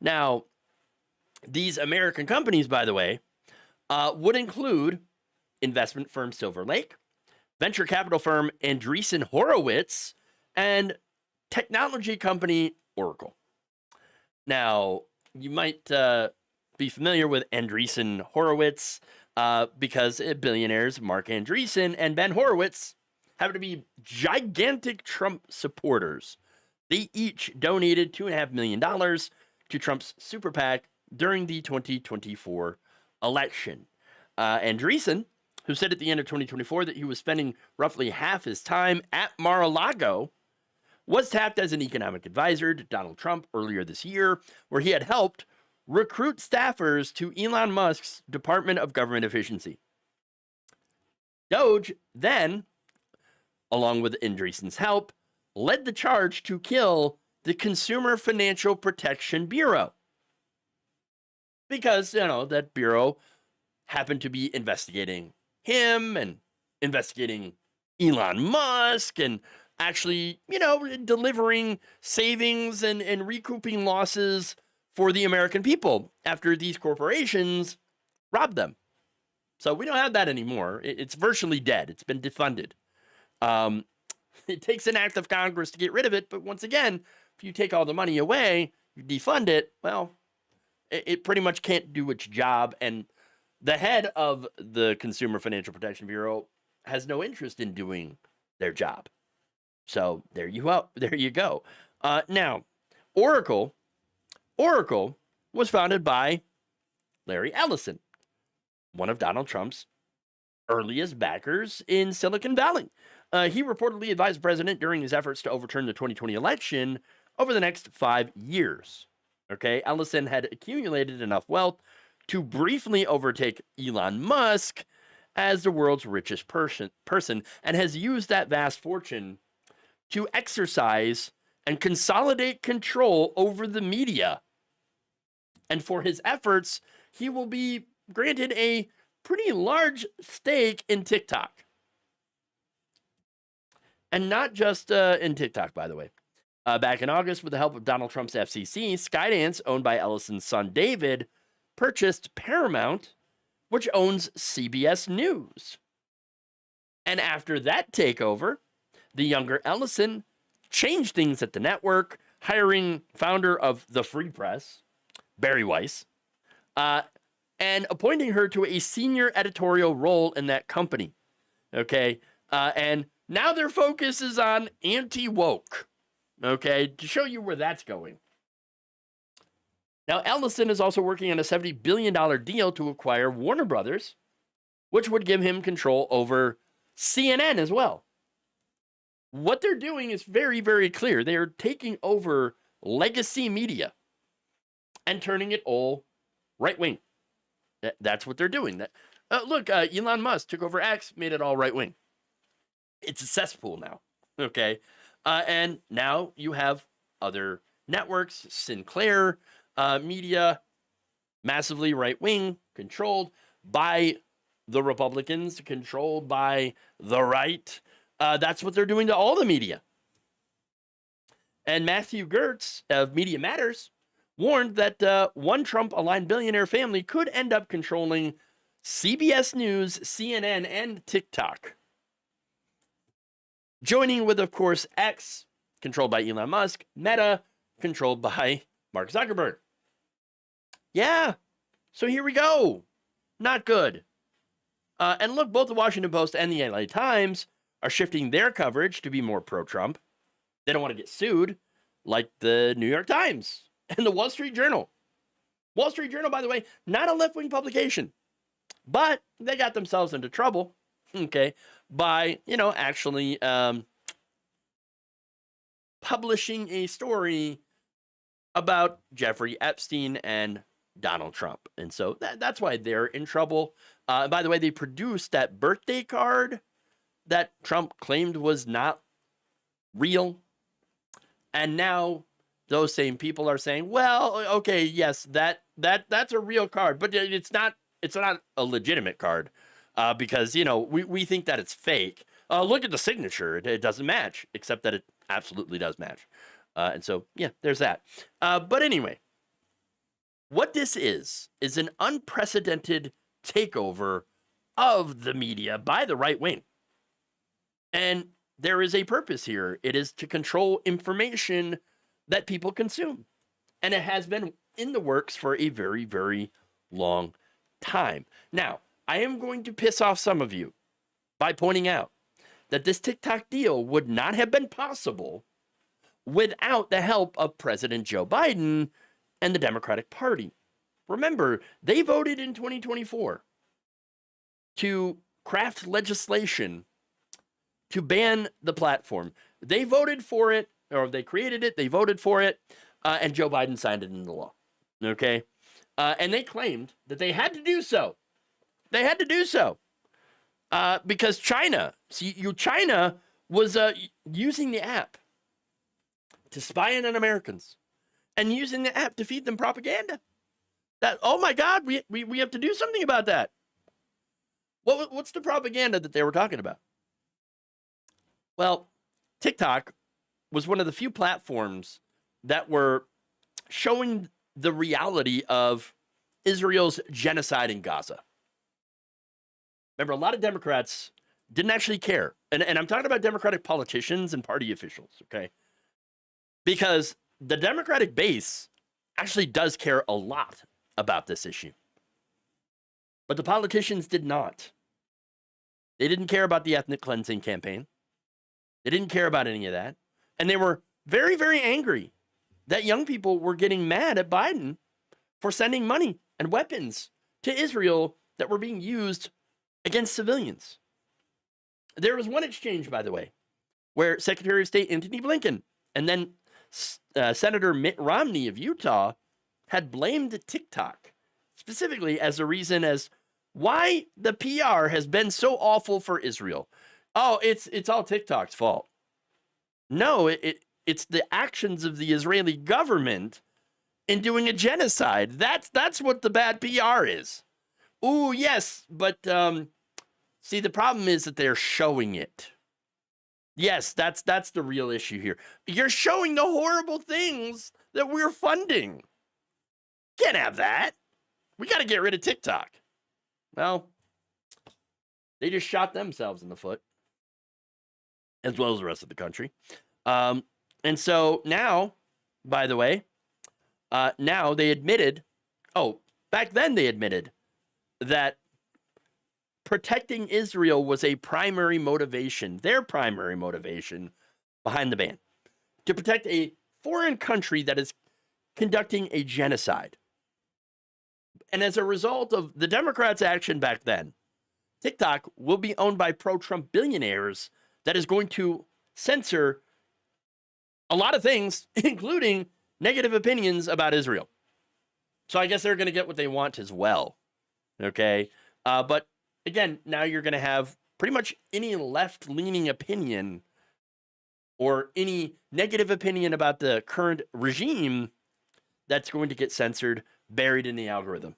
Now, these American companies, by the way, would include investment firm Silver Lake, venture capital firm Andreessen Horowitz, and technology company Oracle. Now, you might be familiar with Andreessen Horowitz because billionaires Mark Andreessen and Ben Horowitz happen to be gigantic Trump supporters. They each donated $2.5 million to Trump's super PAC during the 2024 election. Andreessen, who said at the end of 2024 that he was spending roughly half his time at Mar-a-Lago, was tapped as an economic advisor to Donald Trump earlier this year, where he had helped recruit staffers to Elon Musk's Department of Government Efficiency. Doge then, along with Andreessen's help, led the charge to kill the Consumer Financial Protection Bureau. Because, that bureau happened to be investigating him and investigating Elon Musk and actually, delivering savings and recouping losses for the American people after these corporations robbed them. So we don't have that anymore. It's virtually dead. It's been defunded. It takes an act of Congress to get rid of it. But once again, if you take all the money away, you defund it, well, it pretty much can't do its job. And the head of the Consumer Financial Protection Bureau has no interest in doing their job. So there you go. Now, Oracle was founded by Larry Ellison, one of Donald Trump's earliest backers in Silicon Valley. He reportedly advised the president during his efforts to overturn the 2020 election over the next 5 years. Okay, Ellison had accumulated enough wealth to briefly overtake Elon Musk as the world's richest person and has used that vast fortune to exercise and consolidate control over the media. And for his efforts, he will be granted a pretty large stake in TikTok. And not just in TikTok, by the way. Back in August, with the help of Donald Trump's FCC, Skydance, owned by Ellison's son David, purchased Paramount, which owns CBS News. And after that takeover, the younger Ellison changed things at the network, hiring founder of the Free Press, Barry Weiss, and appointing her to a senior editorial role in that company. Okay, and now their focus is on anti-woke. Okay, to show you where that's going. Now, Ellison is also working on a $70 billion deal to acquire Warner Brothers, which would give him control over CNN as well. What they're doing is very, very clear. They are taking over legacy media and turning it all right-wing. That's what they're doing. Look, Elon Musk took over X, made it all right-wing. It's a cesspool now, okay? And now you have other networks, Sinclair Media, massively right-wing, controlled by the Republicans, controlled by the right. That's what they're doing to all the media. And Matthew Gertz of Media Matters warned that one Trump-aligned billionaire family could end up controlling CBS News, CNN, and TikTok. Joining with, of course, X, controlled by Elon Musk, Meta, controlled by Mark Zuckerberg. Yeah, so here we go. Not good. And look, both the Washington Post and the LA Times are shifting their coverage to be more pro-Trump. They don't want to get sued, like the New York Times and the Wall Street Journal. Wall Street Journal, by the way, not a left-wing publication, but they got themselves into trouble, okay, by, actually publishing a story about Jeffrey Epstein and Donald Trump. And so that's why they're in trouble. By the way, they produced that birthday card that Trump claimed was not real. And now those same people are saying, well, okay, yes, that's a real card, but it's not a legitimate card because, we think that it's fake. Look at the signature. It doesn't match, except that it absolutely does match. And so, yeah, there's that. But anyway, what this is an unprecedented takeover of the media by the right wing. And there is a purpose here. It is to control information that people consume. And it has been in the works for a very, very long time. Now, I am going to piss off some of you by pointing out that this TikTok deal would not have been possible without the help of President Joe Biden and the Democratic Party. Remember, they voted in 2024 to craft legislation to ban the platform. They voted for it, or they created it, they voted for it, and Joe Biden signed it into law. Okay? And they claimed that they had to do so. They had to do so because China was using the app to spy in on Americans and using the app to feed them propaganda. That, oh my God, we have to do something about that. What's the propaganda that they were talking about? Well, TikTok was one of the few platforms that were showing the reality of Israel's genocide in Gaza. Remember, a lot of Democrats didn't actually care. And I'm talking about Democratic politicians and party officials, okay? Because the Democratic base actually does care a lot about this issue. But the politicians did not. They didn't care about the ethnic cleansing campaign. They didn't care about any of that. And they were very, very angry that young people were getting mad at Biden for sending money and weapons to Israel that were being used against civilians. There was one exchange, by the way, where Secretary of State Antony Blinken and then Senator Mitt Romney of Utah had blamed TikTok specifically as a reason as why the PR has been so awful for Israel. Oh, it's all TikTok's fault. No, it's the actions of the Israeli government in doing a genocide. That's what the bad PR is. Ooh, yes, but see, the problem is that they're showing it. Yes, that's the real issue here. You're showing the horrible things that we're funding. Can't have that. We got to get rid of TikTok. Well, they just shot themselves in the foot, as well as the rest of the country. And so now, by the way, now they admitted, back then they admitted that protecting Israel was a primary motivation, their primary motivation behind the ban, to protect a foreign country that is conducting a genocide. And as a result of the Democrats' action back then, TikTok will be owned by pro-Trump billionaires that is going to censor a lot of things, including negative opinions about Israel. So I guess they're going to get what they want as well. Okay? But again, now you're going to have pretty much any left-leaning opinion or any negative opinion about the current regime that's going to get censored, buried in the algorithm.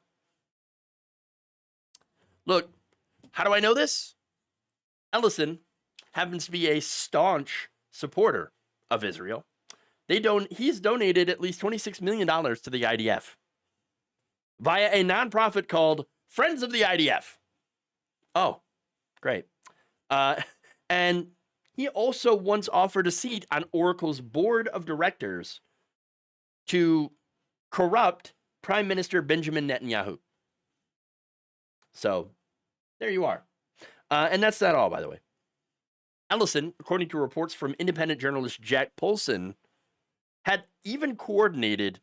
Look, how do I know this? Ellison happens to be a staunch supporter of Israel. He's donated at least $26 million to the IDF via a nonprofit called Friends of the IDF. Oh, great. And he also once offered a seat on Oracle's board of directors to corrupt Prime Minister Benjamin Netanyahu. So there you are. And that's not all, by the way. Ellison, according to reports from independent journalist Jack Polson, had even coordinated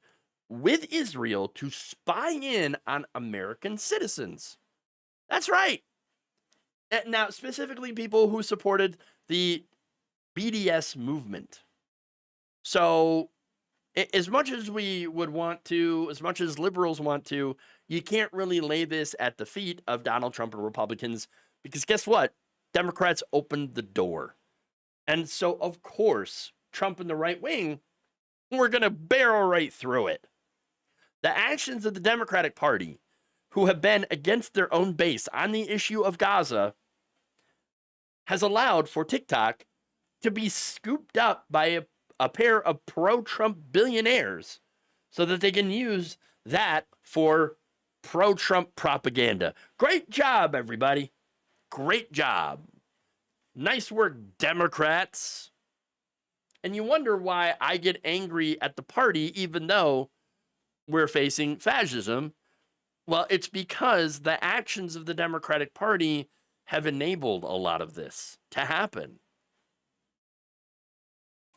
with Israel to spy in on American citizens. That's right. Now, specifically people who supported the BDS movement. So, as much as we would want to, as much as liberals want to, you can't really lay this at the feet of Donald Trump and Republicans, because guess what? Democrats opened the door. And so, of course, Trump and the right wing, we're going to barrel right through it. The actions of the Democratic Party, who have been against their own base on the issue of Gaza, has allowed for TikTok to be scooped up by a pair of pro-Trump billionaires so that they can use that for pro-Trump propaganda. Great job, everybody. Great job. Nice work, Democrats. And you wonder why I get angry at the party, even though we're facing fascism. Well, it's because the actions of the Democratic Party have enabled a lot of this to happen.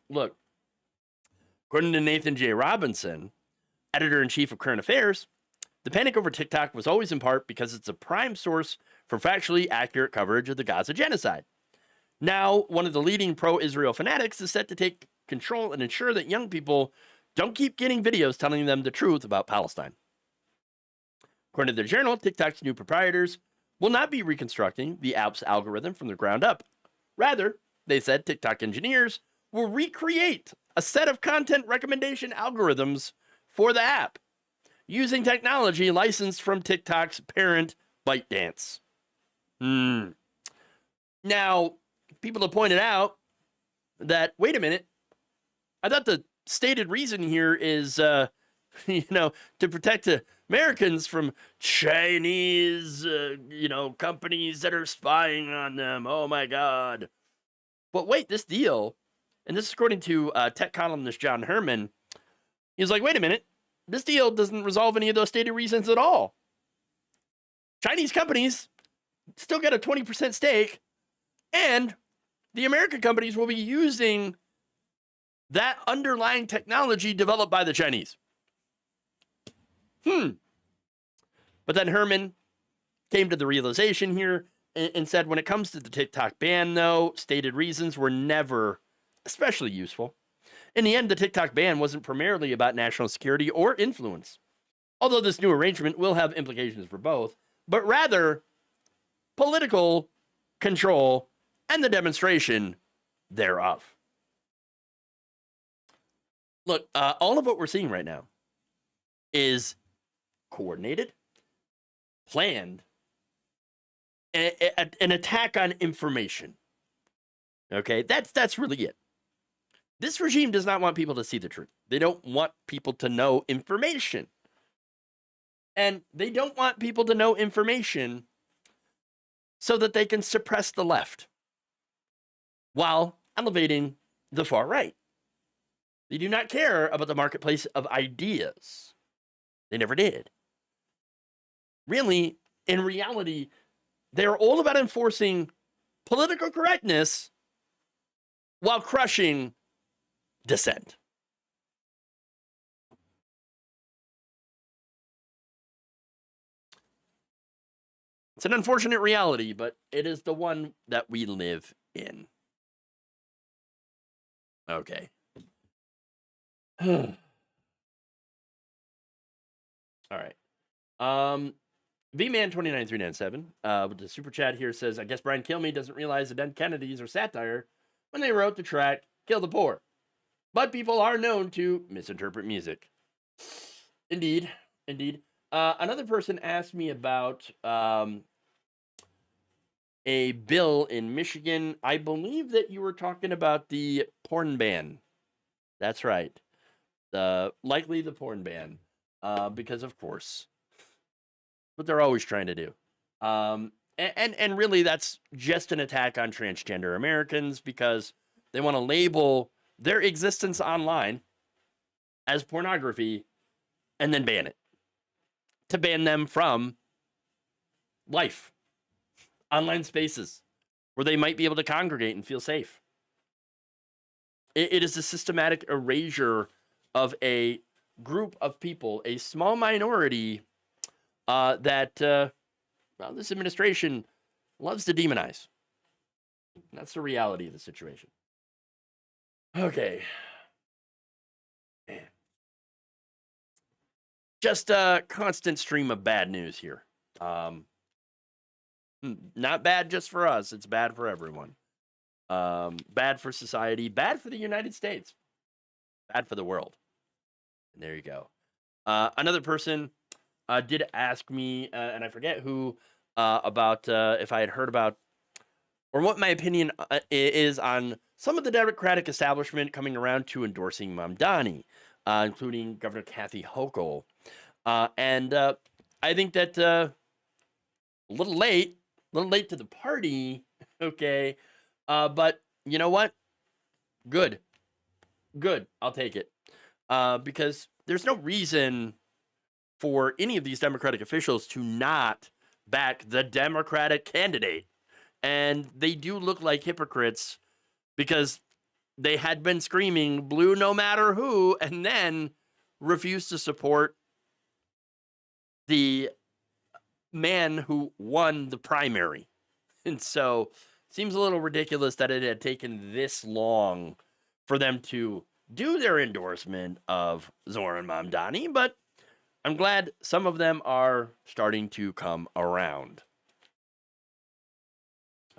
Look, according to Nathan J. Robinson, editor-in-chief of Current Affairs, the panic over TikTok was always in part because it's a prime source for factually accurate coverage of the Gaza genocide. Now, one of the leading pro-Israel fanatics is set to take control and ensure that young people don't keep getting videos telling them the truth about Palestine. According to the journal, TikTok's new proprietors will not be reconstructing the app's algorithm from the ground up. Rather, they said TikTok engineers will recreate a set of content recommendation algorithms for the app using technology licensed from TikTok's parent ByteDance. Now, people have pointed out that, wait a minute, I thought the stated reason here is, to protect Americans from Chinese, companies that are spying on them. Oh my God. But wait, this deal, and this is according to tech columnist John Herman, he's like, wait a minute, this deal doesn't resolve any of those stated reasons at all. Chinese companies still get a 20% stake, and the American companies will be using that underlying technology developed by the Chinese. But then Herman came to the realization here and said when it comes to the TikTok ban, though, stated reasons were never especially useful. In the end, the TikTok ban wasn't primarily about national security or influence, although this new arrangement will have implications for both, but rather political control and the demonstration thereof. Look, all of what we're seeing right now is coordinated, planned, an attack on information. Okay, that's really it. This regime does not want people to see the truth. They don't want people to know information. And they don't want people to know information so that they can suppress the left while elevating the far right. They do not care about the marketplace of ideas. They never did. Really, in reality, they're all about enforcing political correctness while crushing dissent. It's an unfortunate reality, but it is the one that we live in. Okay. All right. VMan29397 with the super chat here says, I guess Brian Kilmeade doesn't realize the dead Kennedys are satire when they wrote the track Kill the Poor. But people are known to misinterpret music. Indeed. Another person asked me about a bill in Michigan. I believe that you were talking about the porn ban. That's right. Likely the porn ban. Because of course. What they're always trying to do. And really that's just an attack on transgender Americans because they want to label their existence online as pornography and then ban it. To ban them from life. Online spaces where they might be able to congregate and feel safe. It is a systematic erasure of a group of people, a small minority that this administration loves to demonize. That's the reality of the situation. Okay. Man. Just a constant stream of bad news here. Not bad just for us. It's bad for everyone. Bad for society. Bad for the United States. Bad for the world. And there you go. Another person did ask me, and I forget who, about if I had heard about, or what my opinion is on some of the Democratic establishment coming around to endorsing Mamdani, including Governor Kathy Hochul. And I think that a little late to the party, okay, but you know what? Good. I'll take it. Because there's no reason for any of these Democratic officials to not back the Democratic candidate. And they do look like hypocrites because they had been screaming blue no matter who, and then refused to support the man who won the primary. And so seems a little ridiculous that it had taken this long for them to do their endorsement of Zoran Mamdani, but I'm glad some of them are starting to come around.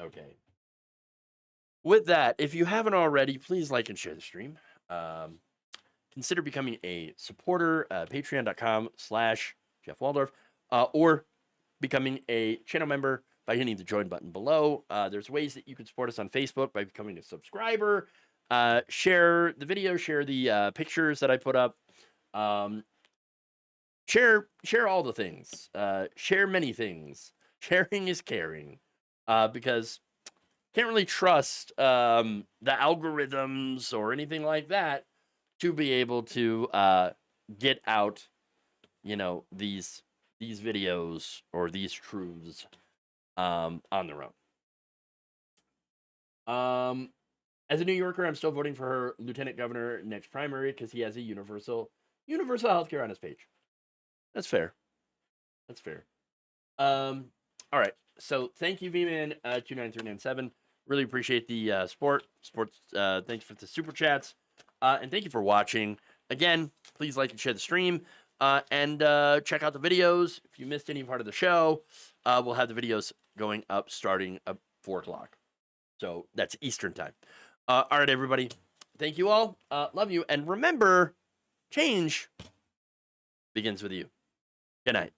Okay. With that, if you haven't already, please like and share the stream. Consider becoming a supporter, patreon.com/Jeff Waldorf, or becoming a channel member by hitting the join button below. There's ways that you can support us on Facebook by becoming a subscriber. Share the video, share the pictures that I put up. Share all the things. Share many things. Sharing is caring. Because can't really trust the algorithms or anything like that to be able to get out, these videos or these truths on their own. As a New Yorker, I'm still voting for her lieutenant governor next primary because he has a universal healthcare on his page. That's fair. That's fair. All right. So thank you, V-Man 29397. Really appreciate the support. Thanks for the super chats. And thank you for watching. Again, please like and share the stream. And check out the videos. If you missed any part of the show, we'll have the videos going up starting at 4 o'clock. So that's Eastern time. All right, everybody. Thank you all. Love you. And remember, change begins with you. Good night.